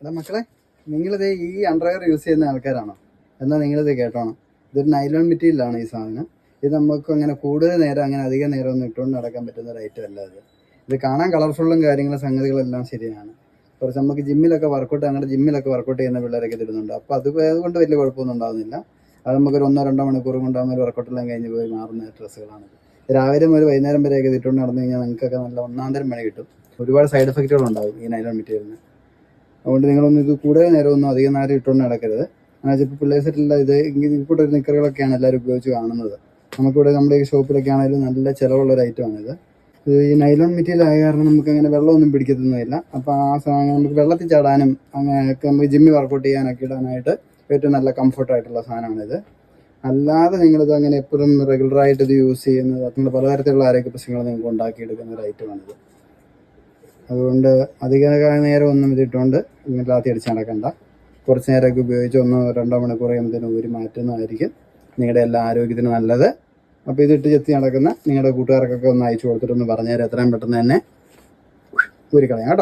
എടാ മക്കളെ, നിങ്ങളിത് ഈ അണ്ടർവെയർ യൂസ് ചെയ്യുന്ന ആൾക്കാരാണോ? എന്നാൽ നിങ്ങളിത് കേട്ടോണം. ഇതൊരു നൈലോൺ മെറ്റീരിയലാണ് ഈ സാധനം. ഇത് നമുക്ക് അങ്ങനെ കൂടുതൽ നേരം അങ്ങനെ അധികം നേരം ഒന്നും ഇട്ടുകൊണ്ട് നടക്കാൻ പറ്റുന്ന ഒരു ഐറ്റം അല്ല ഇത് കാണാൻ കളർഫുള്ളും കാര്യങ്ങളും സംഗതികളെല്ലാം ശരിയാണ്. കുറച്ച് നമുക്ക് ജിമ്മിലൊക്കെ വർക്കൗട്ട് ചെയ്യുന്ന പിള്ളേരൊക്കെ തരുന്നുണ്ട്. അപ്പോൾ അതുകൊണ്ട് വലിയ കുഴപ്പമൊന്നും ഉണ്ടാകുന്നില്ല. അത് നമുക്കൊരു 1-2 മണിക്കൂർ കൊണ്ടാകുന്ന ഒരു വർക്കൗട്ടെല്ലാം കഴിഞ്ഞ് പോയി മാറുന്ന ഡ്രസ്സുകളാണിത്. രാവിലെ മുതൽ വൈകുന്നേരം വരെയൊക്കെ ഇട്ടുകൊണ്ട് നടന്നു കഴിഞ്ഞാൽ നിങ്ങൾക്കൊക്കെ നല്ല ഒന്നാന്തരം പണി കിട്ടും. ഒരുപാട് സൈഡ് എഫക്റ്റുകളുണ്ടാകും ഈ നൈലോൺ മെറ്റീരിയലിന്. അതുകൊണ്ട് നിങ്ങളൊന്നും ഇത് കൂടുതൽ നേരമൊന്നും അധികം നേരം ഇട്ടുകൊണ്ട് നടക്കരുത്. ഇപ്പോൾ പിള്ളേർ സെറ്റില്ല ഇത് കൂടെ ഒരു നിക്കറുകളൊക്കെയാണ് എല്ലാവരും ഉപയോഗിച്ച് കാണുന്നത്. നമുക്കിവിടെ നമ്മുടെ ഈ ഷോപ്പിലൊക്കെ ആണെങ്കിലും നല്ല ചിലവുള്ളൊരു ഐറ്റമാണിത്. ഈ നൈലോൺ മെറ്റീരിയൽ ആയ കാരണം നമുക്ക് അങ്ങനെ വെള്ളമൊന്നും പിടിക്കത്തൊന്നുമില്ല. അപ്പോൾ ആ സാധനം നമുക്ക് വെള്ളത്തിൽ ചാടാനും അങ്ങനെയൊക്കെ നമുക്ക് ജിമ്മിൽ വർക്കൗട്ട് ചെയ്യാനൊക്കെ ഇടാനായിട്ട് ഏറ്റവും നല്ല കംഫർട്ടായിട്ടുള്ള സാധനമാണിത്. അല്ലാതെ നിങ്ങളിത് അങ്ങനെ എപ്പോഴും റെഗുലറായിട്ട് ഇത് യൂസ് ചെയ്യുന്നത് നിങ്ങൾ പലതരത്തിലുള്ള ആരോഗ്യ പ്രശ്നങ്ങൾ നിങ്ങൾക്ക് ഉണ്ടാക്കിയെടുക്കുന്ന ഒരു ഐറ്റമാണിത്. അതുകൊണ്ട് അധിക നേരം ഒന്നും ഇതിട്ടുകൊണ്ട് ലാത്തി അടിച്ച് നടക്കണ്ട. കുറച്ച് നേരമൊക്കെ ഉപയോഗിച്ച് 1-2 മണിക്കൂർ കഴിയുമ്പോഴത്തേനും ഊരി മാറ്റുന്നതായിരിക്കും നിങ്ങളുടെ എല്ലാ ആരോഗ്യത്തിനും നല്ലത്. അപ്പോൾ ഇതിട്ട് ചെത്തി നടക്കുന്ന നിങ്ങളുടെ കൂട്ടുകാർക്കൊക്കെ ഒന്ന് അയച്ചു കൊടുത്തിട്ടൊന്ന് പറഞ്ഞുതരാം. എത്രയും പെട്ടെന്ന് തന്നെ ഊരിക്കളയാം കേട്ടോ.